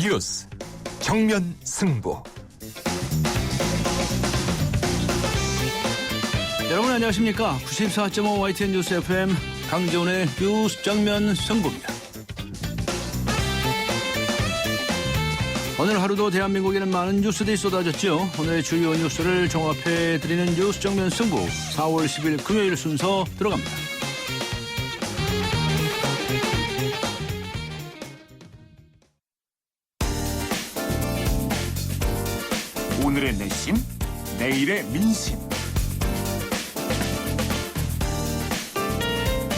뉴스 정면 승부. 여러분 안녕하십니까? 94.5 YTN 뉴스 FM 강재훈의 뉴스 정면 승부입니다. 오늘 하루도 대한민국에는 많은 뉴스들이 쏟아졌죠. 오늘의 주요 뉴스를 종합해드리는 뉴스 정면 승부 4월 10일 금요일 순서 들어갑니다. 오늘의 내심, 내일의 민심.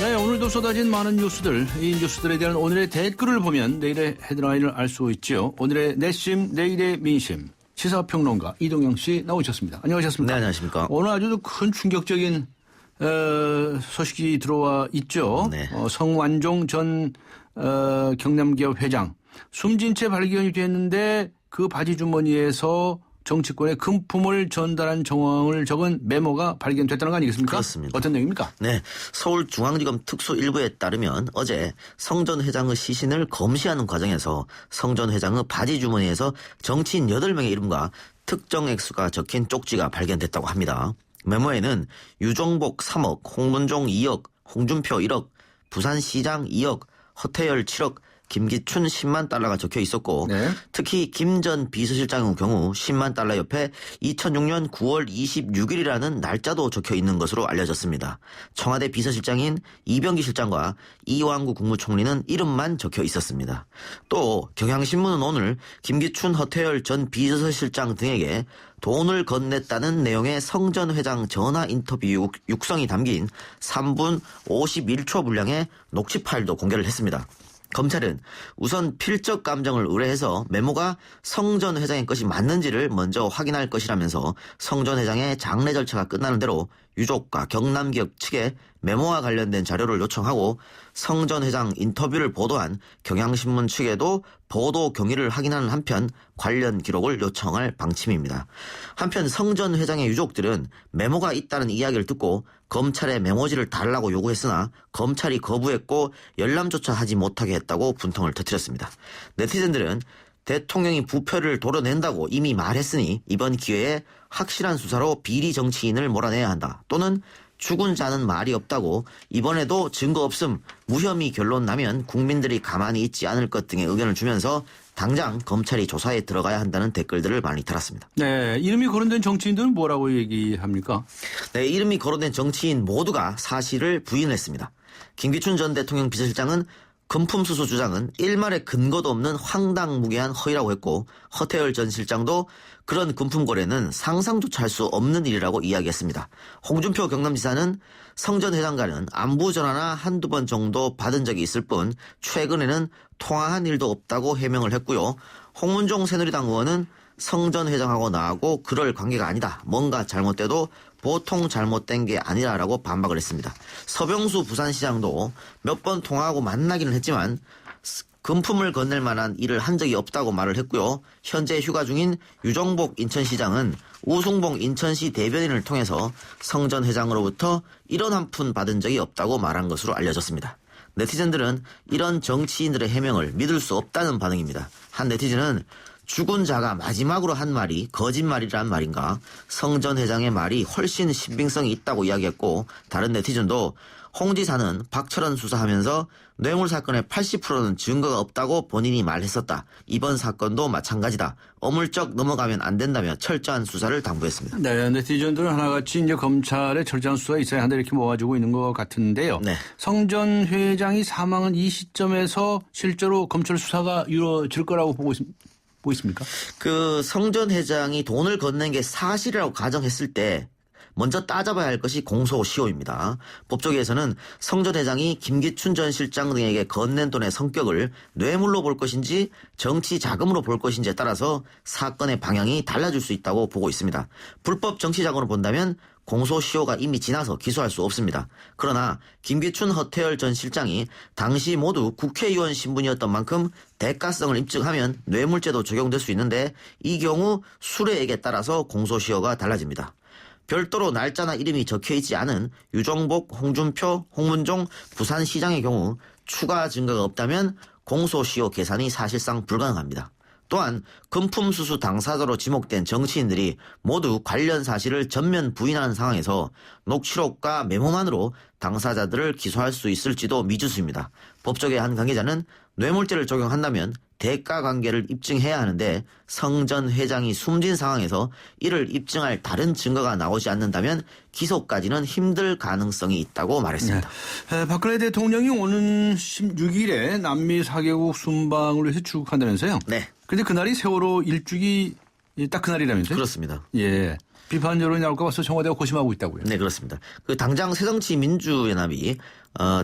네, 오늘도 쏟아진 많은 뉴스들, 이 뉴스들에 대한 오늘의 댓글을 보면 내일의 헤드라인을 알 수 있죠. 오늘의 내심, 내일의 민심. 시사평론가 이동영 씨 나오셨습니다. 안녕하셨습니까? 네, 안녕하십니까. 오늘 아주 큰 충격적인 소식이 들어와 있죠. 네. 성완종 전 경남기업 회장 숨진 채 발견이 됐는데 그 바지 주머니에서 정치권에 금품을 전달한 정황을 적은 메모가 발견됐다는 거 아니겠습니까? 그렇습니다. 어떤 내용입니까? 네. 서울중앙지검 특수일부에 따르면 어제 성 전 회장의 시신을 검시하는 과정에서 성 전 회장의 바지 주머니에서 정치인 8명의 이름과 특정 액수가 적힌 쪽지가 발견됐다고 합니다. 메모에는 유종복 3억, 홍문종 2억, 홍준표 1억, 부산시장 2억, 허태열 7억, 김기춘 10만 달러가 적혀 있었고 네. 특히 김 전 비서실장의 경우 10만 달러 옆에 2006년 9월 26일이라는 날짜도 적혀 있는 것으로 알려졌습니다. 청와대 비서실장인 이병기 실장과 이완구 국무총리는 이름만 적혀 있었습니다. 또 경향신문은 오늘 김기춘, 허태열 전 비서실장 등에게 돈을 건넸다는 내용의 성 전 회장 전화 인터뷰 육성이 담긴 3분 51초 분량의 녹취 파일도 공개를 했습니다. 검찰은 우선 필적 감정을 의뢰해서 메모가 성 전 회장의 것이 맞는지를 먼저 확인할 것이라면서 성 전 회장의 장례 절차가 끝나는 대로 유족과 경남기업 측에 메모와 관련된 자료를 요청하고 성 전 회장 인터뷰를 보도한 경향신문 측에도 보도 경위를 확인하는 한편 관련 기록을 요청할 방침입니다. 한편 성 전 회장의 유족들은 메모가 있다는 이야기를 듣고 검찰에 메모지를 달라고 요구했으나 검찰이 거부했고 열람조차 하지 못하게 했다고 분통을 터뜨렸습니다. 네티즌들은 대통령이 부패를 도려낸다고 이미 말했으니 이번 기회에 확실한 수사로 비리 정치인을 몰아내야 한다. 또는 죽은 자는 말이 없다고 이번에도 증거 없음 무혐의 결론 나면 국민들이 가만히 있지 않을 것 등의 의견을 주면서 당장 검찰이 조사에 들어가야 한다는 댓글들을 많이 달았습니다. 네, 이름이 거론된 정치인들은 뭐라고 얘기합니까? 네, 이름이 거론된 정치인 모두가 사실을 부인했습니다. 김기춘 전 대통령 비서실장은 금품수수 주장은 일말의 근거도 없는 황당무계한 허위라고 했고 허태열 전 실장도 그런 금품 거래는 상상조차 할 수 없는 일이라고 이야기했습니다. 홍준표 경남지사는 성 전 회장과는 안부 전화나 한두 번 정도 받은 적이 있을 뿐 최근에는 통화한 일도 없다고 해명을 했고요. 홍문종 새누리당 의원은 성 전 회장하고 나하고 그럴 관계가 아니다. 뭔가 잘못돼도 보통 잘못된 게 아니라라고 반박을 했습니다. 서병수 부산시장도 몇 번 통화하고 만나기는 했지만 금품을 건넬 만한 일을 한 적이 없다고 말을 했고요. 현재 휴가 중인 유종복 인천시장은 우승봉 인천시 대변인을 통해서 성 전 회장으로부터 이런 한 푼 받은 적이 없다고 말한 것으로 알려졌습니다. 네티즌들은 이런 정치인들의 해명을 믿을 수 없다는 반응입니다. 한 네티즌은 죽은 자가 마지막으로 한 말이 거짓말이란 말인가? 성 전 회장의 말이 훨씬 신빙성이 있다고 이야기했고 다른 네티즌도 홍 지사는 박철원 수사하면서 뇌물 사건의 80%는 증거가 없다고 본인이 말했었다. 이번 사건도 마찬가지다. 어물쩍 넘어가면 안 된다며 철저한 수사를 당부했습니다. 네, 네티즌들은 하나같이 이제 검찰의 철저한 수사가 있어야 한다 이렇게 모아주고 있는 것 같은데요. 네. 성 전 회장이 사망한 이 시점에서 실제로 검찰 수사가 이루어질 거라고 보고 있습니까? 그 성 전 회장이 돈을 건넨 게 사실이라고 가정했을 때 먼저 따져봐야 할 것이 공소시효입니다. 법조계에서는 성 전 회장이 김기춘 전 실장 등에게 건넨 돈의 성격을 뇌물로 볼 것인지 정치 자금으로 볼 것인지에 따라서 사건의 방향이 달라질 수 있다고 보고 있습니다. 불법 정치 자금으로 본다면 공소시효가 이미 지나서 기소할 수 없습니다. 그러나 김기춘, 허태열 전 실장이 당시 모두 국회의원 신분이었던 만큼 대가성을 입증하면 뇌물죄도 적용될 수 있는데 이 경우 수뢰액에 따라서 공소시효가 달라집니다. 별도로 날짜나 이름이 적혀있지 않은 유종복, 홍준표, 홍문종 부산시장의 경우 추가 증거가 없다면 공소시효 계산이 사실상 불가능합니다. 또한 금품수수 당사자로 지목된 정치인들이 모두 관련 사실을 전면 부인하는 상황에서 녹취록과 메모만으로 당사자들을 기소할 수 있을지도 미지수입니다. 법조계 한 관계자는 뇌물죄를 적용한다면 대가 관계를 입증해야 하는데 성 전 회장이 숨진 상황에서 이를 입증할 다른 증거가 나오지 않는다면 기소까지는 힘들 가능성이 있다고 말했습니다. 네. 박근혜 대통령이 오는 16일에 남미 4개국 순방을 위해서 출국한다면서요? 네. 근데 그날이 세월호 일주기 딱 그날이라면서요? 그렇습니다. 예. 비판 여론이 나올까 봐서 청와대가 고심하고 있다고요. 네, 그렇습니다. 당장 새정치민주연합이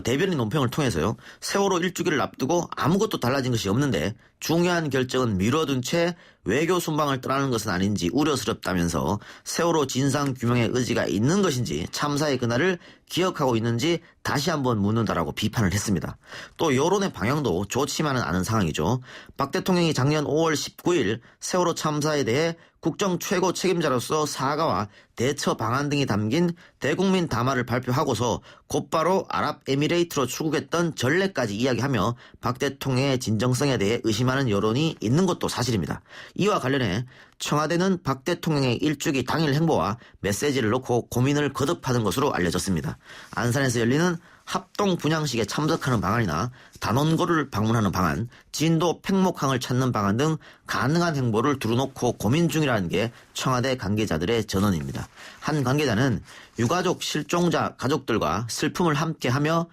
대변인 논평을 통해서요. 세월호 일주기를 앞두고 아무것도 달라진 것이 없는데 중요한 결정은 미뤄둔 채 외교 순방을 떠나는 것은 아닌지 우려스럽다면서 세월호 진상 규명의 의지가 있는 것인지 참사의 그날을 기억하고 있는지 다시 한번 묻는다라고 비판을 했습니다. 또 여론의 방향도 좋지만은 않은 상황이죠. 박 대통령이 작년 5월 19일 세월호 참사에 대해 국정 최고 책임자로서 사과와 대처 방안 등이 담긴 대국민 담화를 발표하고서 곧바로 아랍에미레이트로 출국했던 전례까지 이야기하며 박 대통령의 진정성에 대해 의심하는 여론이 있는 것도 사실입니다. 이와 관련해 청와대는 박 대통령의 일주기 당일 행보와 메시지를 놓고 고민을 거듭하는 것으로 알려졌습니다. 안산에서 열리는 합동 분향식에 참석하는 방안이나 단원고를 방문하는 방안, 진도 팽목항을 찾는 방안 등 가능한 행보를 두루놓고 고민 중이라는 게 청와대 관계자들의 전언입니다. 한 관계자는 유가족 실종자 가족들과 슬픔을 함께하며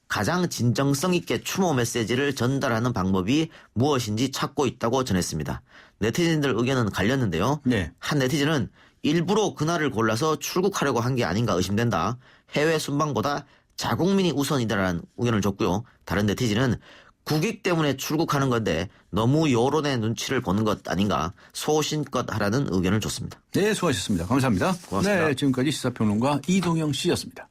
가장 진정성 있게 추모 메시지를 전달하는 방법이 무엇인지 찾고 있다고 전했습니다. 네티즌들 의견은 갈렸는데요. 네. 한 네티즌은 일부러 그날을 골라서 출국하려고 한 게 아닌가 의심된다. 해외 순방보다 자국민이 우선이다라는 의견을 줬고요. 다른 네티즌은 국익 때문에 출국하는 건데 너무 여론의 눈치를 보는 것 아닌가 소신껏 하라는 의견을 줬습니다. 네, 수고하셨습니다. 감사합니다. 고맙습니다. 네, 지금까지 시사평론가 이동영 씨였습니다.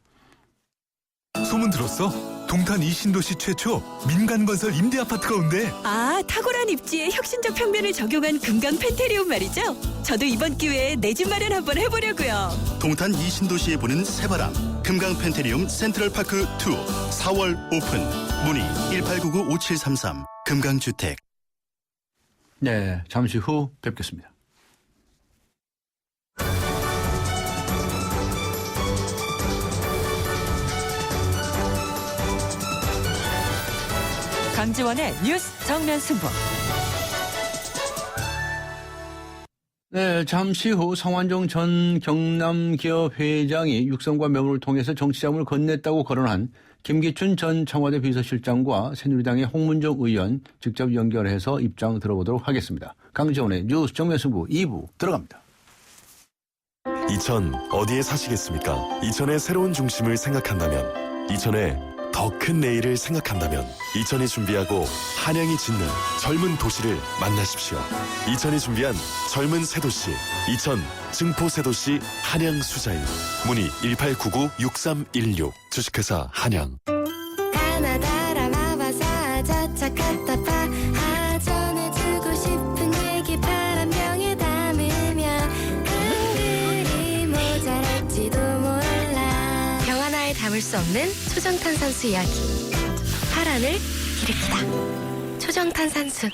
소문 들었어? 동탄 이 신도시 최초 민간건설 임대아파트가 온대. 아, 탁월한 입지에 혁신적 평면을 적용한 금강 펜테리움 말이죠. 저도 이번 기회에 내 집 마련 한번 해보려고요. 동탄 이 신도시에 부는 새바람 금강 펜테리움 센트럴파크 2 4월 오픈 문의 1899-5733 금강주택. 네, 잠시 후 뵙겠습니다. 강지원의 뉴스 정면 승부. 네, 잠시 후 성완종 전 경남기업 회장이 육성과 메모를 통해서 정치자금을 건넸다고 거론한 김기춘 전 청와대 비서실장과 새누리당의 홍문정 의원 직접 연결해서 입장 들어보도록 하겠습니다. 강지원의 뉴스 정면 승부 2부 들어갑니다. 이천 어디에 사시겠습니까? 이천의 새로운 중심을 생각한다면, 이천의 더 큰 내일을 생각한다면 이천이 준비하고 한양이 짓는 젊은 도시를 만나십시오. 이천이 준비한 젊은 새도시, 이천 증포새도시 한양 수자인. 문의 1899-6316 주식회사 한양. 가나다라 마바사 자차카타파 전해주고 싶은 얘기 바람병에 담으면 한글이 모자랄지도 몰라. 병 하나에 담을 수 없는 초정탄산수 이야기. 파란을 일으키다. 초정탄산수.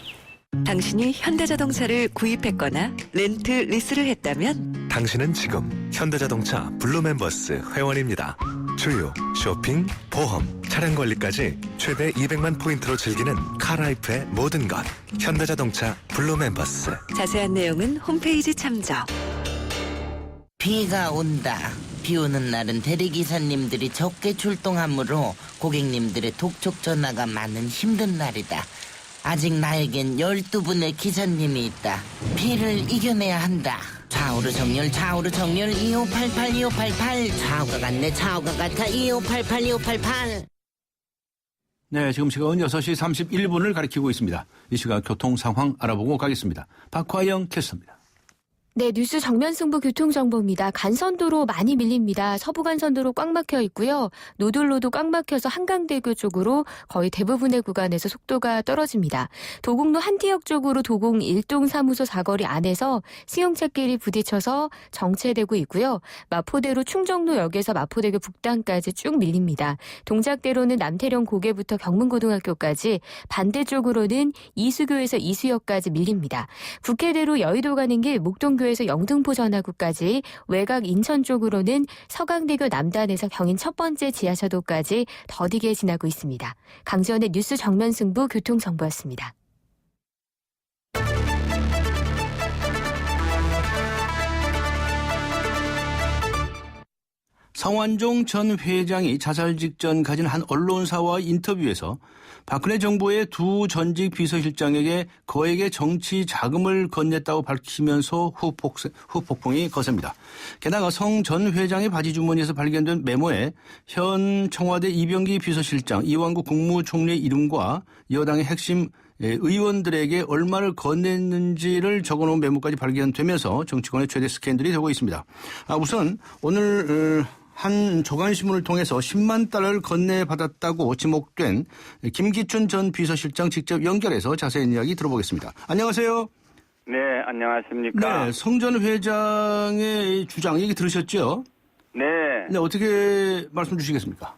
당신이 현대자동차를 구입했거나 렌트 리스를 했다면 당신은 지금 현대자동차 블루멤버스 회원입니다. 주유, 쇼핑, 보험, 차량 관리까지 최대 200만 포인트로 즐기는 카라이프의 모든 것. 현대자동차 블루멤버스. 자세한 내용은 홈페이지 참조. 비가 온다. 비 오는 날은 대리기사님들이 적게 출동하므로 고객님들의 독촉 전화가 많은 힘든 날이다. 아직 나에겐 12분의 기사님이 있다. 비를 이겨내야 한다. 좌우로 정렬 2588 2588. 좌우가 같네 좌우가 같아 2588 2588. 네, 지금 시각은 6시 31분을 가리키고 있습니다. 이 시각 교통 상황 알아보고 가겠습니다. 박화영 캐스터입니다. 네, 뉴스 정면 승부 교통정보입니다. 간선도로 많이 밀립니다. 서부간선도로 꽉 막혀 있고요. 노들로도 꽉 막혀서 한강대교 쪽으로 거의 대부분의 구간에서 속도가 떨어집니다. 도곡로 한티역 쪽으로 도곡 일동사무소 사거리 안에서 승용차끼리 부딪혀서 정체되고 있고요. 마포대로 충정로역에서 마포대교 북단까지 쭉 밀립니다. 동작대로는 남태령 고개부터 경문고등학교까지, 반대쪽으로는 이수교에서 이수역까지 밀립니다. 국회대로 여의도 가는 길 목동교에서 영등포 전화구까지, 외곽 인천 쪽으로는 서강대교 남단에서 경인 첫 번째 지하차도까지 더디게 지나고 있습니다. 강지원의 뉴스 정면 승부 교통정보였습니다. 성완종 전 회장이 자살 직전 가진 한 언론사와 인터뷰에서 박근혜 정부의 두 전직 비서실장에게 거액의 정치 자금을 건넸다고 밝히면서 후폭풍이 거셉니다. 게다가 성 전 회장의 바지 주머니에서 발견된 메모에 현 청와대 이병기 비서실장, 이완구 국무총리의 이름과 여당의 핵심 의원들에게 얼마를 건넸는지를 적어놓은 메모까지 발견되면서 정치권의 최대 스캔들이 되고 있습니다. 우선 오늘 한 조간신문을 통해서 10만 달러를 건네받았다고 지목된 김기춘 전 비서실장 직접 연결해서 자세한 이야기 들어보겠습니다. 안녕하세요. 네, 안녕하십니까. 네, 성 전 회장의 주장 얘기 들으셨죠? 네. 네, 어떻게 말씀 주시겠습니까?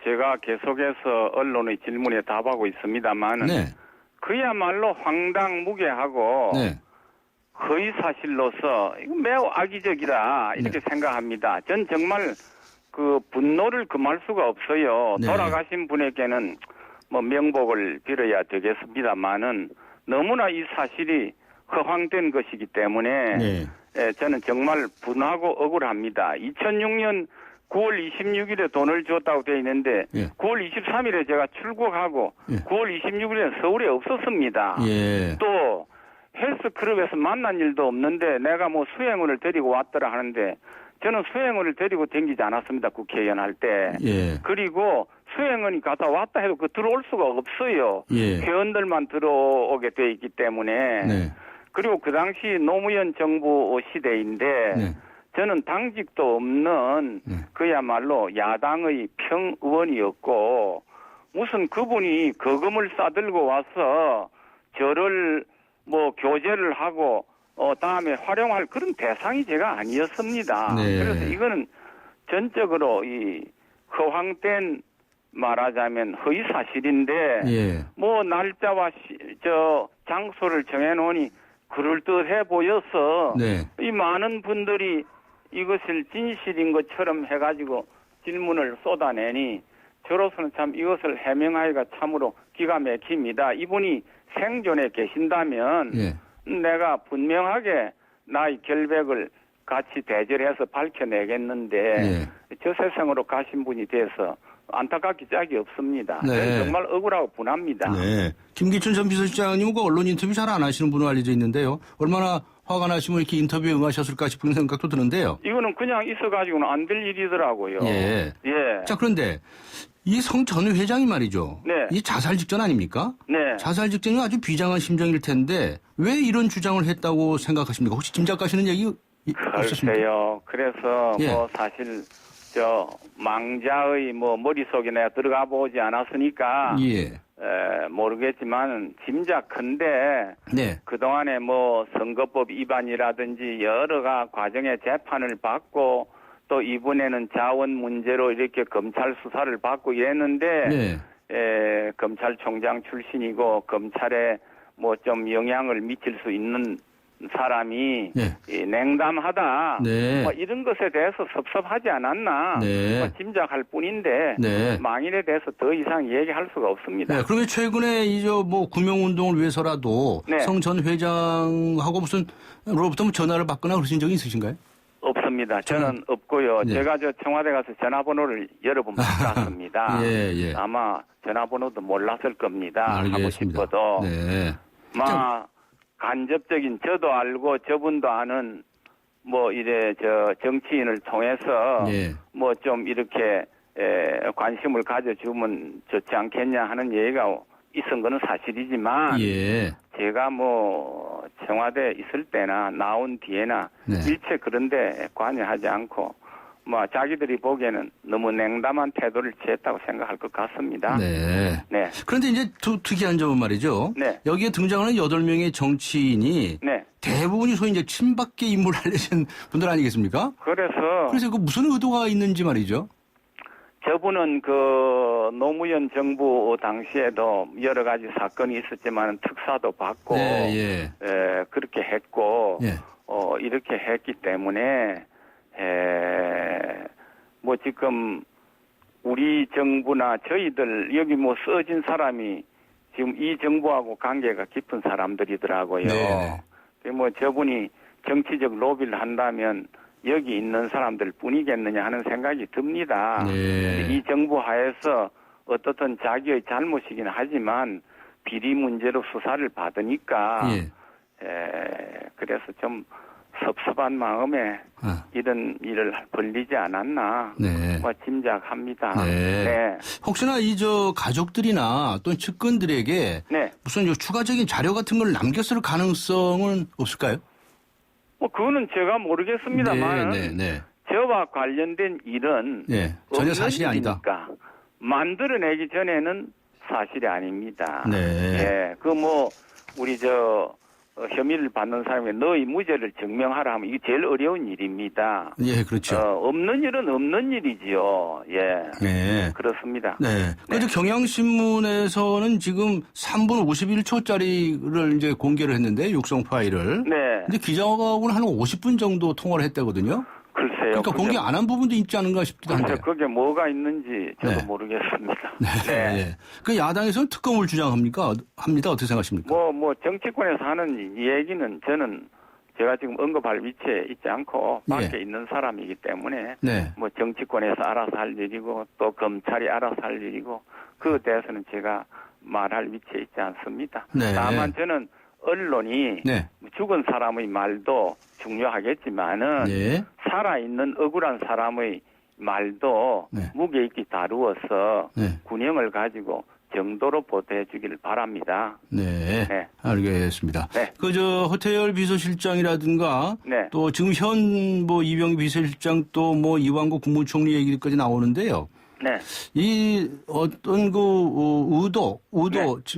제가 계속해서 언론의 질문에 답하고 있습니다만, 네. 그야말로 황당무계하고 네. 허위사실로서 이거 매우 악의적이다 이렇게 생각합니다. 전 정말 그 분노를 금할 수가 없어요. 네. 돌아가신 분에게는 명복을 빌어야 되겠습니다만은 너무나 이 사실이 허황된 것이기 때문에 네. 저는 정말 분하고 억울합니다. 2006년 9월 26일에 돈을 줬다고 되어 있는데 예. 9월 23일에 제가 출국하고 예. 9월 26일에 서울에 없었습니다. 예. 또 헬스클럽에서 만난 일도 없는데 내가 수행원을 데리고 왔더라 하는데 저는 수행원을 데리고 댕기지 않았습니다. 국회의원 할 때. 예. 그리고 수행원이 갔다 왔다 해도 들어올 수가 없어요. 예. 회원들만 들어오게 돼 있기 때문에. 네. 그리고 그 당시 노무현 정부 시대인데 네. 저는 당직도 없는 그야말로 야당의 평의원이었고 무슨 그분이 거금을 싸들고 와서 저를 교제를 하고 다음에 활용할 그런 대상이 제가 아니었습니다. 네. 그래서 이거는 전적으로 이 허황된 말하자면 허위 사실인데 예. 날짜와 장소를 정해놓으니 그럴듯해 보여서 네. 이 많은 분들이 이것을 진실인 것처럼 해가지고 질문을 쏟아내니 저로서는 참 이것을 해명하기가 참으로 기가 막힙니다. 이분이 생존에 계신다면 예. 내가 분명하게 나의 결백을 같이 대절해서 밝혀내겠는데 예. 저 세상으로 가신 분이 돼서 안타깝기 짝이 없습니다. 네. 저는 정말 억울하고 분합니다. 네. 김기춘 전 비서실장님은 언론 인터뷰 잘 안 하시는 분으로 알려져 있는데요. 얼마나 화가 나시면 이렇게 인터뷰에 응하셨을까 싶은 생각도 드는데요. 이거는 그냥 있어가지고는 안 될 일이더라고요. 예. 예. 자, 그런데 이 성 전 회장이 말이죠. 네. 이 자살 직전 아닙니까? 네. 자살 직전이 아주 비장한 심정일 텐데 왜 이런 주장을 했다고 생각하십니까? 혹시 짐작하시는 얘기 없으십니까? 글쎄요. 그래서 예. 사실 망자의 머릿속에 내가 들어가 보지 않았으니까 예. 모르겠지만 짐작컨대 네. 그동안에 선거법 위반이라든지 여러 과정의 재판을 받고 또 이번에는 자원 문제로 이렇게 검찰 수사를 받고 이랬는데 네. 검찰총장 출신이고 검찰에 좀 영향을 미칠 수 있는 사람이 네. 냉담하다. 네. 이런 것에 대해서 섭섭하지 않았나 네. 짐작할 뿐인데 네. 망인에 대해서 더 이상 얘기할 수가 없습니다. 네. 그러면 최근에 구명운동을 위해서라도 네. 성 전 회장하고 로부터 전화를 받거나 그러신 적이 있으신가요? 없습니다. 저는 없고요. 네. 제가 전화대 가서 전화번호를 여러 번 받았습니다. 예. 아마 전화번호도 몰랐을 겁니다. 알겠습니다. 하고 싶어도. 네. 간접적인 저도 알고 저분도 아는 정치인을 통해서 예. 좀 이렇게 관심을 가져주면 좋지 않겠냐 하는 얘기가 있은 거는 사실이지만 예. 제가 청와대에 있을 때나 나온 뒤에나 네. 일체 그런데 관여하지 않고 뭐 자기들이 보기에는 너무 냉담한 태도를 취했다고 생각할 것 같습니다. 네. 네. 그런데 이제 특이한 점은 말이죠. 네. 여기에 등장하는 8명의 정치인이 네. 대부분이 소위 이제 친박계 인물을 알려진 분들 아니겠습니까? 그래서 그 무슨 의도가 있는지 말이죠. 저분은 그 노무현 정부 당시에도 여러 가지 사건이 있었지만 특사도 받고 그렇게 했고 예. 이렇게 했기 때문에 뭐 지금 우리 정부나 저희들 여기 뭐 써진 사람이 지금 이 정부하고 관계가 깊은 사람들이더라고요. 네. 뭐 저분이 정치적 로비를 한다면 여기 있는 사람들 뿐이겠느냐 하는 생각이 듭니다. 네. 이 정부 하에서 어떻든 자기의 잘못이긴 하지만 비리 문제로 수사를 받으니까 그래서 좀 섭섭한 마음에 이런 일을 벌리지 않았나 뭐 짐작합니다. 네. 혹시나 가족들이나 또는 측근들에게 무슨 추가적인 자료 같은 걸 남겼을 가능성은 없을까요? 뭐 그거는 제가 모르겠습니다만 저와 관련된 일은 전혀 사실이 아니다. 만들어내기 전에는 사실이 아닙니다. 그 뭐 우리 혐의를 받는 사람이 너의 무죄를 증명하라 하면 이게 제일 어려운 일입니다. 예, 그렇죠. 없는 일은 없는 일이지요. 그렇습니다. 그래서 경향신문에서는 지금 3분 51초짜리를 이제 공개를 했는데 육성 파일을. 근데 기자하고는 한 50분 정도 통화를 했다거든요. 글쎄요. 그러니까 공개 안 한 부분도 있지 않은가 싶기도 한데. 그게 뭐가 있는지 저도 모르겠습니다. 그 야당에서는 특검을 주장합니까? 합니다. 어떻게 생각하십니까? 뭐 정치권에서 하는 얘기는 저는 제가 지금 언급할 위치에 있지 않고 밖에 있는 사람이기 때문에 뭐 정치권에서 알아서 할 일이고 또 검찰이 알아서 할 일이고 그에 대해서는 제가 말할 위치에 있지 않습니다. 다만 저는 언론이 죽은 사람의 말도 중요하겠지만은 살아있는 억울한 사람의 말도 무게 있게 다루어서 균형을 가지고 정도로 보도해 주기를 바랍니다. 알겠습니다. 허태열 비서실장이라든가 또 지금 현 이병희 비서실장 또 이완구 국무총리 얘기까지 나오는데요. 이 어떤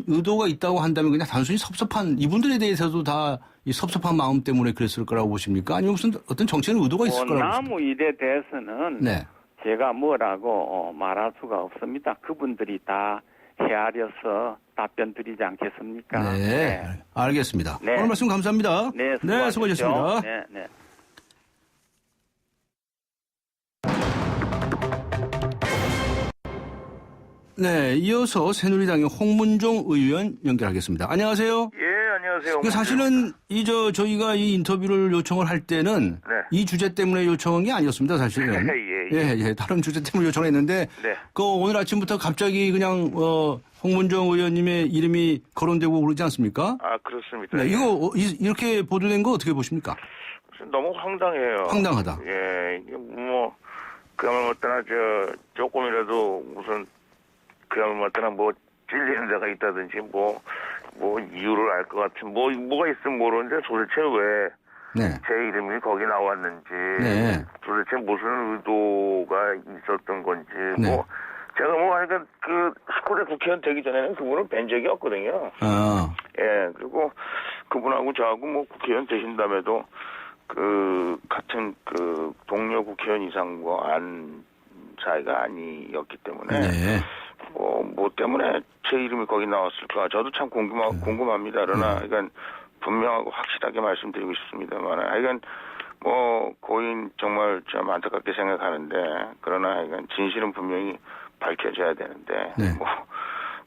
의도가 있다고 한다면 그냥 단순히 섭섭한 이분들에 대해서도 다 이 섭섭한 마음 때문에 그랬을 거라고 보십니까? 아니면 무슨 어떤 정치적인 의도가 있을 거라고 보십니까? 나무 일에 대해서는 제가 뭐라고 말할 수가 없습니다. 그분들이 다 헤아려서 답변 드리지 않겠습니까? 알겠습니다. 오늘 말씀 감사합니다. 수고하셨습니다. 이어서 새누리당의 홍문종 의원 연결하겠습니다. 안녕하세요. 안녕하세요. 사실은 저희가 이 인터뷰를 요청을 할 때는 이 주제 때문에 요청한 게 아니었습니다, 사실은. 다른 주제 때문에 요청을 했는데 오늘 아침부터 갑자기 그냥 홍문종 의원님의 이름이 거론되고 그러지 않습니까? 그렇습니다. 이거 이렇게 보도된 거 어떻게 보십니까? 너무 황당해요. 황당하다. 이게 그야말로 어떠나 조금이라도 무슨 그야말로 어떠나 찔리는 데가 있다든지 이유를 알 것 같은 뭐가 있으면 모르는데 도대체 왜 제 이름이 거기 나왔는지 도대체 무슨 의도가 있었던 건지 제가 하여간 19대 국회의원 되기 전에는 그분을 뵌 적이 없거든요. 그리고 그분하고 저하고 국회의원 되신 다음에도 같은 동료 국회의원 이상 안 사이가 아니었기 때문에 뭐 때문에 제 이름이 거기 나왔을까 저도 참 궁금합니다. 그러나 그러니까 분명하고 확실하게 말씀드리고 싶습니다만 하여간 고인 정말 좀 안타깝게 생각하는데 그러나 하여간 진실은 분명히 밝혀져야 되는데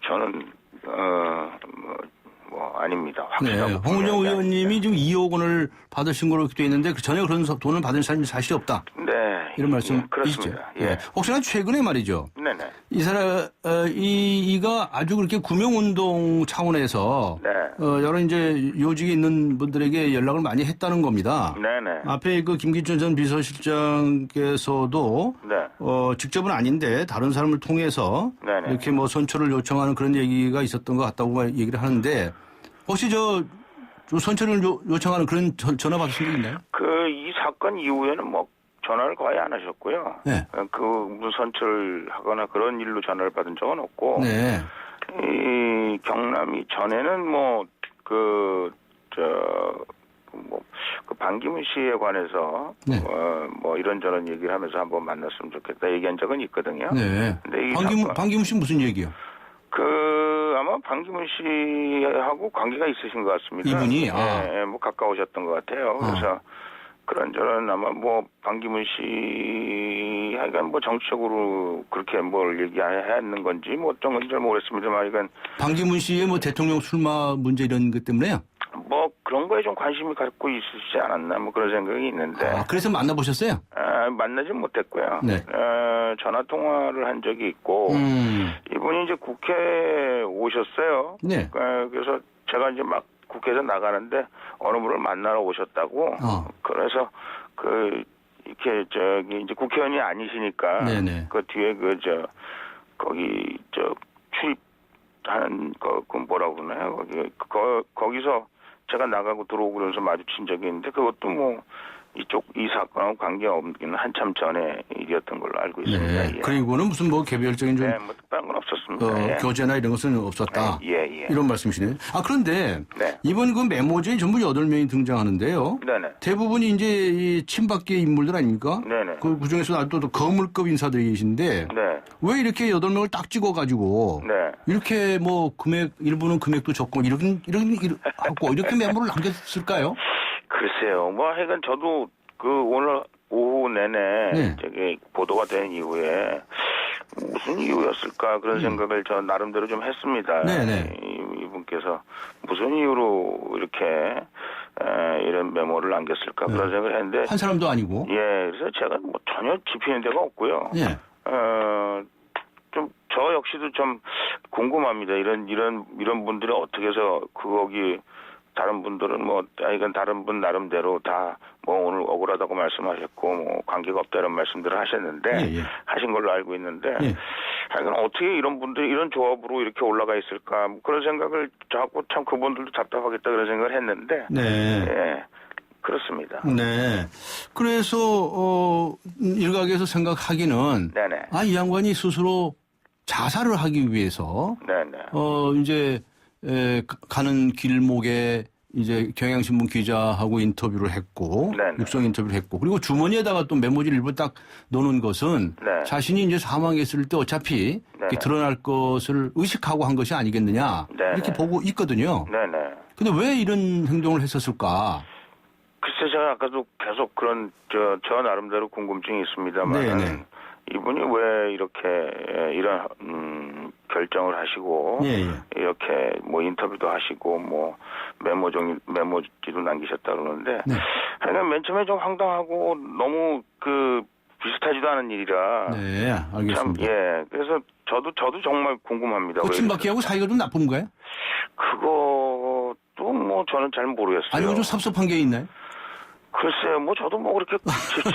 저는 아닙니다. 확실하고 홍문종 의원님이 지금 2억 원을 받으신 걸로 돼 있는데 전혀 그런 돈을 받은 사실이 없다. 이런 말씀 그렇습니다. 혹시나 최근에 말이죠. 이 사람 이가 아주 그렇게 구명운동 차원에서 여러 요직에 있는 분들에게 연락을 많이 했다는 겁니다. 앞에 김기춘 전 비서실장께서도 직접은 아닌데 다른 사람을 통해서 이렇게 선처를 요청하는 그런 얘기가 있었던 것 같다고 얘기를 하는데 혹시 좀 선처를 요청하는 그런 전화 받으신 적 있나요? 이 사건 이후에는 뭐 전화를 거의 안 하셨고요. 네. 무슨 선처를 하거나 그런 일로 전화를 받은 적은 없고. 네. 이 경남이 전에는 그 반기문 씨에 관해서 네. 뭐 이런저런 얘기를 하면서 한번 만났으면 좋겠다 얘기한 적은 있거든요. 네. 근데 반기문 씨 무슨 얘기요? 아마 반기문 씨하고 관계가 있으신 것 같습니다. 이분이 네, 뭐 가까우셨던 것 같아요. 그래서 그런저런 아마 뭐 반기문 씨 하여간 뭐 정치적으로 그렇게 뭘 얘기했는 건지 뭐 어떤 건지 잘 모르겠습니다만 하여간 반기문 씨의 뭐 대통령 출마 문제 이런 것 때문에요? 뭐 그런 거에 좀 관심이 갖고 있으시지 않았나 뭐 그런 생각이 있는데. 그래서 만나보셨어요? 만나진 못했고요. 네. 전화 통화를 한 적이 있고 이분이 이제 국회에 오셨어요. 네. 그래서 제가 이제 막 국회에서 나가는데 어느 분을 만나러 오셨다고. 그래서 이렇게 이제 국회의원이 아니시니까. 네네. 그 뒤에 거기 출입하는 그 뭐라고 그러나요? 거기서 제가 나가고 들어오고 그러면서 마주친 적이 있는데 그것도 뭐 이 사건하고 관계없는 한참 전에 일이었던 걸로 알고 있습니다. 네. 예. 그리고는 무슨 뭐 개별적인 좀 뭐 특별한 건 없었습니다. 예. 교제나 이런 것은 없었다. 예. 이런 말씀이시네요. 그런데 네. 이번 그 메모지에 전부 8명이 등장하는데요. 네네. 대부분이 이제 이 친박계 인물들 아닙니까? 네네. 그중에서 또 거물급 인사들이 계신데 네. 왜 이렇게 8명을 딱 찍어가지고 네. 이렇게 뭐 일부는 금액도 적고 이런 하고 이렇게 메모를 남겼을까요? 글쎄요. 뭐 하여간 저도 오늘 오후 내내 저기 보도가 된 이후에 무슨 이유였을까 그런 생각을 저 나름대로 좀 했습니다. 네네. 이분께서 무슨 이유로 이렇게 이런 메모를 남겼을까 그런 생각을 했는데 한 사람도 아니고. 예, 그래서 제가 뭐 전혀 짚히는 데가 없고요. 예. 좀 저 역시도 좀 궁금합니다. 이런 분들이 어떻게 해서 거기 다른 분들은 뭐 이건 다른 분 나름대로 다 뭐 오늘 억울하다고 말씀하셨고 뭐 관계가 없다 이런 말씀들을 하셨는데 하신 걸로 알고 있는데 하여간 어떻게 이런 분들이 이런 조합으로 이렇게 올라가 있을까 뭐 그런 생각을 자꾸 참 그분들도 답답하겠다 그런 생각을 했는데 예, 그렇습니다. 네. 그래서 일각에서 생각하기는 네네. 이 양반이 스스로 자살을 하기 위해서 네네. 이제 가는 길목에 이제 경향신문 기자하고 인터뷰를 했고 육성 인터뷰를 했고 그리고 주머니에다가 또 메모지를 일부 딱 넣는 것은 자신이 이제 사망했을 때 어차피 드러날 것을 의식하고 한 것이 아니겠느냐 이렇게 보고 있거든요. 네네. 근데 왜 이런 행동을 했었을까? 글쎄 제가 아까도 계속 그런 저 나름대로 궁금증이 있습니다만 이분이 왜 이렇게 이런 결정을 하시고 이렇게 뭐 인터뷰도 하시고 뭐 메모지도 남기셨다 그러는데 하여간 맨 처음에 좀 황당하고 너무 비슷하지도 않은 일이라 네, 알겠습니다. 참, 그래서 저도 정말 궁금합니다. 그 친박계하고 사이가 좀 나쁜 거예요? 그것도 뭐 저는 잘 모르겠어요. 아니면 좀 섭섭한 게 있나요? 글쎄요, 뭐 저도 뭐 그렇게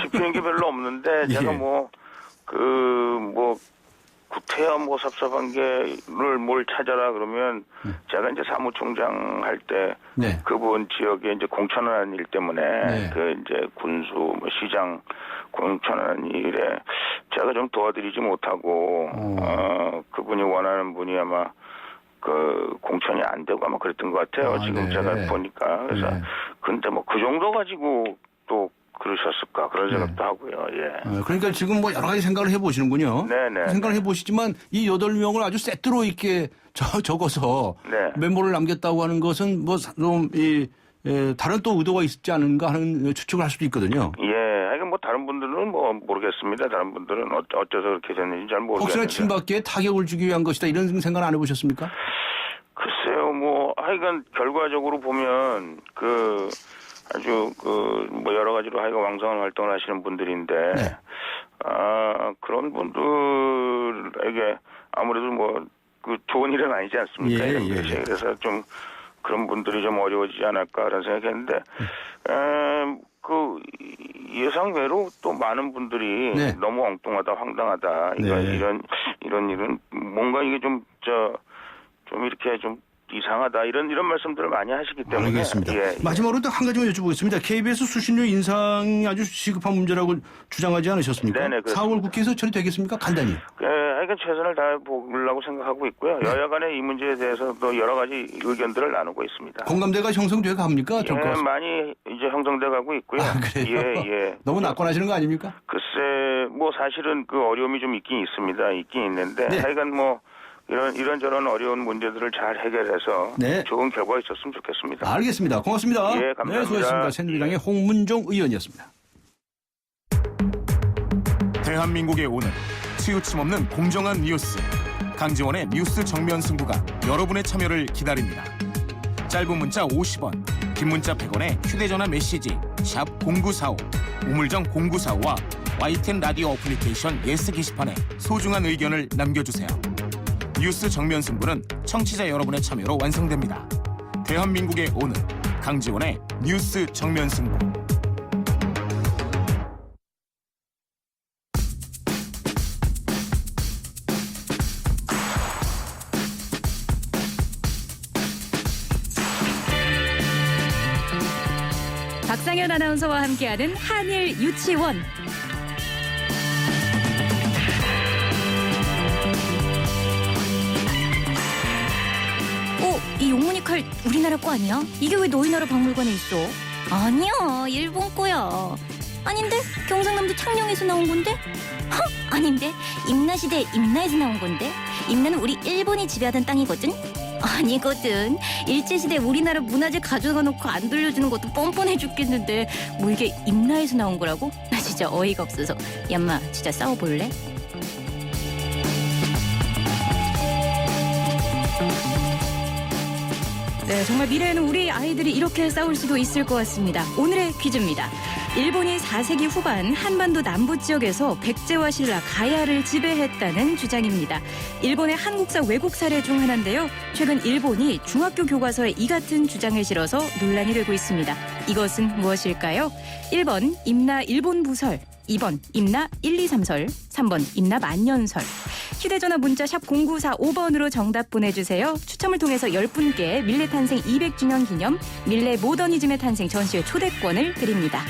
짚히는 게 별로 없는데 제가 구태여 뭐 섭섭한 게를 뭘 찾아라 그러면 제가 이제 사무총장 할 때 그분 지역에 이제 공천하는 일 때문에 이제 군수 뭐 시장 공천하는 일에 제가 좀 도와드리지 못하고 그분이 원하는 분이 아마 공천이 안 되고 아마 그랬던 것 같아요. 지금 제가 보니까 그래서 근데 뭐 그 정도 가지고 또 그러셨을까 그런 생각도 하고요. 그러니까 지금 뭐 여러 가지 생각을 해보시는군요. 생각을 해보시지만 이 8명을 아주 세트로 이렇게 적어서 메모를 남겼다고 하는 것은 뭐 좀 다른 또 의도가 있지 않은가 하는 추측을 할 수도 있거든요. 하여간 뭐 다른 분들은 뭐 모르겠습니다. 다른 분들은 어째서 그렇게 됐는지 잘 모르겠는데. 혹시나 친박계에 타격을 주기 위한 것이다 이런 생각 안 해보셨습니까? 글쎄요, 뭐 하여간 결과적으로 보면 아주 뭐 여러 가지로 하여간 왕성한 활동을 하시는 분들인데 그런 분들에게 아무래도 뭐 좋은 일은 아니지 않습니까? 그래서 좀 그런 분들이 좀 어려워지지 않을까라는 생각했는데 예상 외로 또 많은 분들이 너무 엉뚱하다, 황당하다. 이런 일은 뭔가 이게 좀 이렇게 좀 이상하다 이런 말씀들을 많이 하시기 때문에. 알겠습니다. 예, 마지막으로 또 한 가지만 여쭤보겠습니다. KBS 수신료 인상이 아주 시급한 문제라고 주장하지 않으셨습니까? 네네, 그렇습니다. 4월 국회에서 처리되겠습니까? 간단히. 하여간 최선을 다해보려고 생각하고 있고요. 여야 간에 이 문제에 대해서 또 여러 가지 의견들을 나누고 있습니다. 공감대가 형성돼 갑니까? 예, 많이 이제 형성돼 가고 있고요. 그래요? 예. 너무 낙관하시는 거 아닙니까? 글쎄, 뭐 사실은 그 어려움이 좀 있긴 있는데 네. 하여간 뭐 이런저런 어려운 문제들을 잘 해결해서 네. 좋은 결과가 있었으면 좋겠습니다. 알겠습니다. 고맙습니다. 예, 감사합니다. 네, 수고하셨습니다. 새누리당의 홍문종 의원이었습니다. 대한민국의 오늘 치우침 없는 공정한 뉴스 강지원의 뉴스 정면 승부가 여러분의 참여를 기다립니다. 짧은 문자 50원, 긴 문자 100원에 휴대전화 메시지 샵 0945 우물정 0945와 YTN 라디오 어플리케이션 예스 게시판에 소중한 의견을 남겨주세요. 뉴스 정면 승부는 청취자 여러분의 참여로 완성됩니다. 대한민국의 오늘 강지원의 뉴스 정면 승부. 박상현 아나운서와 함께하는 한일 유치원. 이 용문이 칼 우리나라 거 아니야? 이게 왜 너희 나라 박물관에 있어? 아니야, 일본 거야. 아닌데? 경상남도 창녕에서 나온 건데? 아닌데? 임나시대 임나에서 나온 건데? 임나는 우리 일본이 지배하던 땅이거든? 아니거든. 일제시대 우리나라 문화재 가져가 놓고 안 돌려주는 것도 뻔뻔해 죽겠는데 뭐 이게 임나에서 나온 거라고? 나 진짜 어이가 없어서. 얌마, 진짜 싸워볼래? 네, 정말 미래에는 우리 아이들이 이렇게 싸울 수도 있을 것 같습니다. 오늘의 퀴즈입니다. 일본이 4세기 후반 한반도 남부 지역에서 백제와 신라 가야를 지배했다는 주장입니다. 일본의 한국사 왜곡 사례 중 하나인데요. 최근 일본이 중학교 교과서에 이 같은 주장을 실어서 논란이 되고 있습니다. 이것은 무엇일까요? 1번 임나 일본부설, 2번 임나 1, 2, 3설, 3번 임나 만년설. 휴대전화 문자 샵 0945번으로 정답 보내주세요. 추첨을 통해서 10분께 밀레 탄생 200주년 기념 밀레 모더니즘의 탄생 전시회 초대권을 드립니다.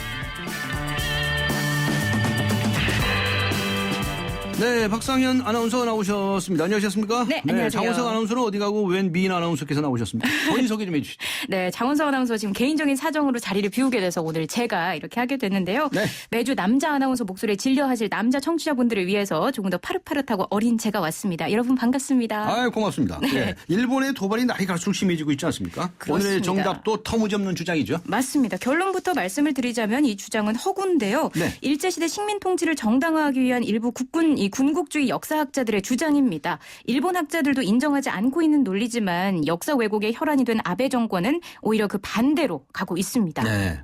네, 박상현 아나운서가 나오셨습니다. 안녕하셨습니까? 네, 안녕하세요. 장원석 아나운서는 어디 가고 웬 미인 아나운서께서 나오셨습니까? 본인 소개 좀 해주시죠. 네, 장원석 아나운서 지금 개인적인 사정으로 자리를 비우게 돼서 오늘 제가 이렇게 하게 됐는데요. 네. 매주 남자 아나운서 목소리에 질려하실 남자 청취자분들을 위해서 조금 더 파릇파릇하고 어린 제가 왔습니다. 여러분 반갑습니다. 아, 고맙습니다. 네. 네. 일본의 도발이 날이 갈수록 심해지고 있지 않습니까? 그렇습니다. 오늘의 정답도 터무니없는 주장이죠. 맞습니다. 결론부터 말씀을 드리자면 이 주장은 허구인데요. 네. 일제시대 식민 통치를 정당화하기 위한 일부 군국주의 역사학자들의 주장입니다. 일본 학자들도 인정하지 않고 있는 논리지만 역사 왜곡의 혈안이 된 아베 정권은 오히려 그 반대로 가고 있습니다. 네.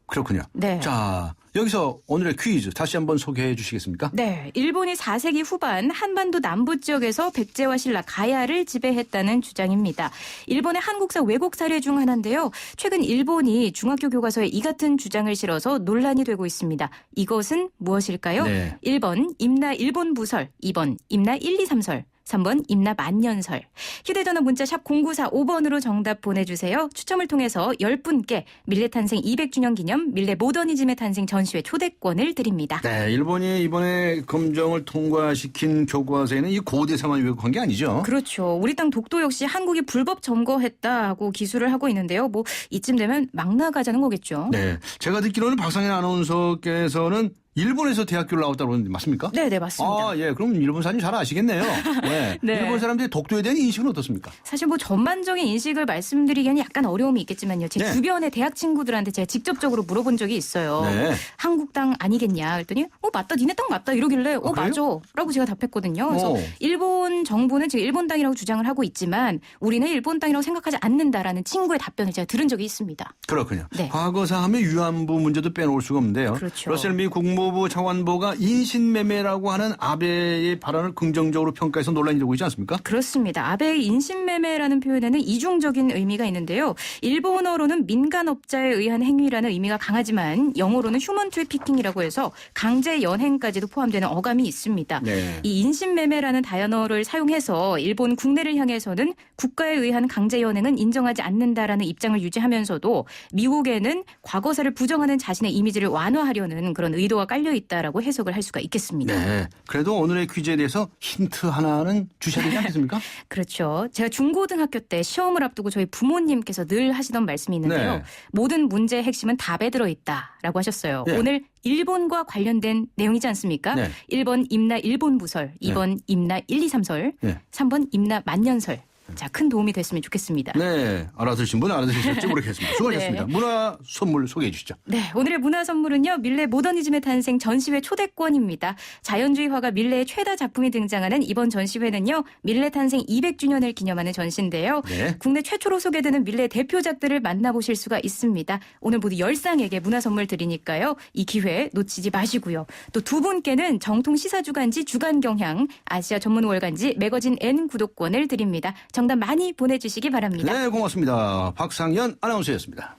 그렇군요. 네. 자, 여기서 오늘의 퀴즈 다시 한번 소개해 주시겠습니까? 네, 일본이 4세기 후반 한반도 남부 지역에서 백제와 신라 가야를 지배했다는 주장입니다. 일본의 한국사 왜곡 사례 중 하나인데요. 최근 일본이 중학교 교과서에 이 같은 주장을 실어서 논란이 되고 있습니다. 이것은 무엇일까요? 네. 1번 임나 일본부설, 2번 임나 1, 2, 3설. 3번 임나 만년설. 휴대전화 문자 샵 0945번으로 정답 보내주세요. 추첨을 통해서 10분께 밀레 탄생 200주년 기념 밀레 모더니즘의 탄생 전시회 초대권을 드립니다. 네, 일본이 이번에 검정을 통과시킨 교과서에는 이 고대사만 왜곡한 게 아니죠. 그렇죠. 우리 땅 독도 역시 한국이 불법 점거했다고 기술을 하고 있는데요. 뭐 이쯤 되면 막 나가자는 거겠죠. 네, 제가 듣기로는 박상현 아나운서께서는 일본에서 대학교를 나왔다고 그러는데 맞습니까? 네, 맞습니다. 아, 예. 그럼 일본 사람이 잘 아시겠네요. 네. 네. 일본 사람들의 독도에 대한 인식은 어떻습니까? 사실 뭐 전반적인 인식을 말씀드리기에는 약간 어려움이 있겠지만요. 제 네. 주변의 대학 친구들한테 제가 직접적으로 물어본 적이 있어요. 네. 한국 땅 아니겠냐 했더니 맞다 니네 땅 맞다 이러길래 그래요? 맞아 라고 제가 답했거든요. 그래서 일본 정부는 지금 일본 땅이라고 주장을 하고 있지만 우리는 일본 땅이라고 생각하지 않는다라는 친구의 답변을 제가 들은 적이 있습니다. 그렇군요. 네. 과거사 하면 위안부 문제도 빼놓을 수가 없는데요. 그렇죠. 러셀 미 국무부 국무부 차관보가 인신매매라고 하는 아베의 발언을 긍정적으로 평가해서 논란이 되고 있지 않습니까? 그렇습니다. 아베의 인신매매라는 표현에는 이중적인 의미가 있는데요. 일본어로는 민간업자에 의한 행위라는 의미가 강하지만 영어로는 휴먼 트래피킹이라고 해서 강제 연행까지도 포함되는 어감이 있습니다. 네. 이 인신매매라는 단어를 사용해서 일본 국내를 향해서는 국가에 의한 강제 연행은 인정하지 않는다라는 입장을 유지하면서도 미국에는 과거사를 부정하는 자신의 이미지를 완화하려는 그런 의도가 깔려 있다라고 해석을 할 수가 있겠습니다. 네. 그래도 오늘의 퀴즈에 대해서 힌트 하나는 주셔야 되지 않겠습니까? 그렇죠. 제가 중고등학교 때 시험을 앞두고 저희 부모님께서 늘 하시던 말씀이 있는데요. 네. 모든 문제의 핵심은 답에 들어있다라고 하셨어요. 네. 오늘 일본과 관련된 내용이지 않습니까? 네. 1번 임나 일본부설, 2번 임나 1, 2, 3설, 네. 3번 임나 만년설. 자, 큰 도움이 됐으면 좋겠습니다. 네. 알아들으신 분 알아들으실지 모르겠습니다. 수고하셨습니다. 네. 문화 선물 소개해 주시죠. 네, 오늘의 문화 선물은요. 밀레 모더니즘의 탄생 전시회 초대권입니다. 자연주의 화가 밀레의 최다 작품이 등장하는 이번 전시회는요. 밀레 탄생 200주년을 기념하는 전시인데요. 네. 국내 최초로 소개되는 밀레 대표작들을 만나보실 수가 있습니다. 오늘 모두 10쌍에게 문화 선물 드리니까요. 이 기회 놓치지 마시고요. 또 두 분께는 정통 시사주간지 주간경향, 아시아 전문 월간지 매거진 N 구독권을 드립니다. 정답 많이 보내주시기 바랍니다. 네, 고맙습니다. 박상현 아나운서였습니다.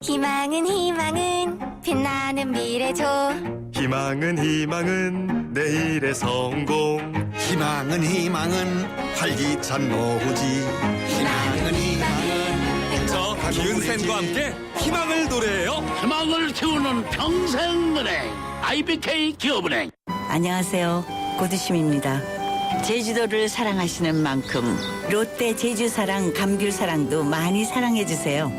희망은 빛나는 미래죠. 희망은 내일의 성공. 희망은 활기찬 노후지. 희망은 저 기은쌤과 함께 희망을 노래해요. 희망을 키우는 평생은행 IBK 기업은행. 안녕하세요. 고두심입니다. 제주도를 사랑하시는 만큼 롯데 제주사랑 감귤사랑도 많이 사랑해주세요.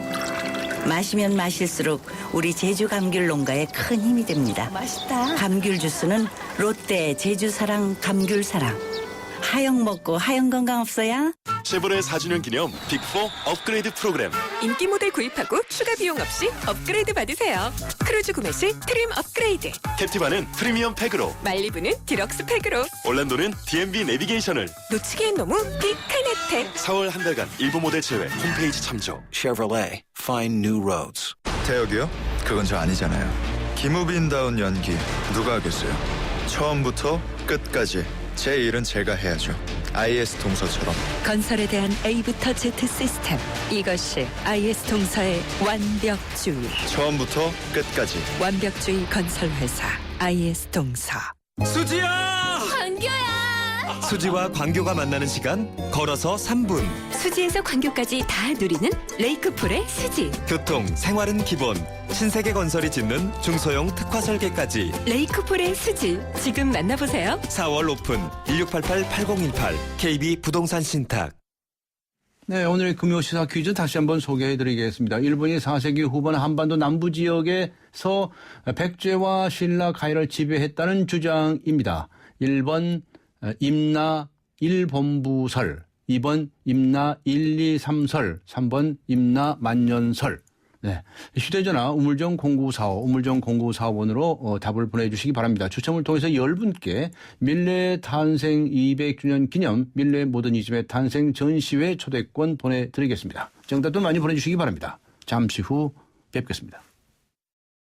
마시면 마실수록 우리 제주 감귤 농가에 큰 힘이 됩니다. 맛있다. 감귤 주스는 롯데 제주사랑 감귤사랑. 하영 먹고 하영 건강 없어야? 쉐보레 4주년 기념 빅4 업그레이드 프로그램. 인기 모델 구입하고 추가 비용 없이 업그레이드 받으세요. 크루즈 구매 시 트림 업그레이드. 캡티바는 프리미엄 팩으로. 말리부는 디럭스 팩으로. 올란도는 DMB 내비게이션을. 놓치기엔 너무 빅한 혜택. 4월 한 달간 일부 모델 제외 홈페이지 참조. Chevrolet, find new roads. 태혁이요? 그건 저 아니잖아요. 김우빈다운 연기 누가 하겠어요? 처음부터 끝까지 제 일은 제가 해야죠. IS 동서처럼. 건설에 대한 A부터 Z 시스템. 이것이 IS 동서의 완벽주의. 처음부터 끝까지. 완벽주의 건설회사 IS 동서. 수지야! 광교야! 수지와 광교가 만나는 시간 걸어서 3분. 수지에서 광교까지 다 누리는 레이크풀의 수지. 교통, 생활은 기본. 신세계 건설이 짓는 중소형 특화 설계까지. 레이크풀의 수지. 지금 만나보세요. 4월 오픈 1688-8018 KB 부동산 신탁. 네, 오늘의 금요시사 퀴즈 다시 한번 소개해드리겠습니다. 일본이 4세기 후반 한반도 남부 지역에서 백제와 신라 가야를 지배했다는 주장입니다. 1번 임나 1본부설, 2번 임나 1, 2, 3설, 3번 임나 만년설. 네, 휴대전화 우물정 0945, 우물정 0945번으로 답을 보내주시기 바랍니다. 추첨을 통해서 10분께 밀레 탄생 200주년 기념 밀레 모더니즘의 탄생 전시회 초대권 보내드리겠습니다. 정답도 많이 보내주시기 바랍니다. 잠시 후 뵙겠습니다.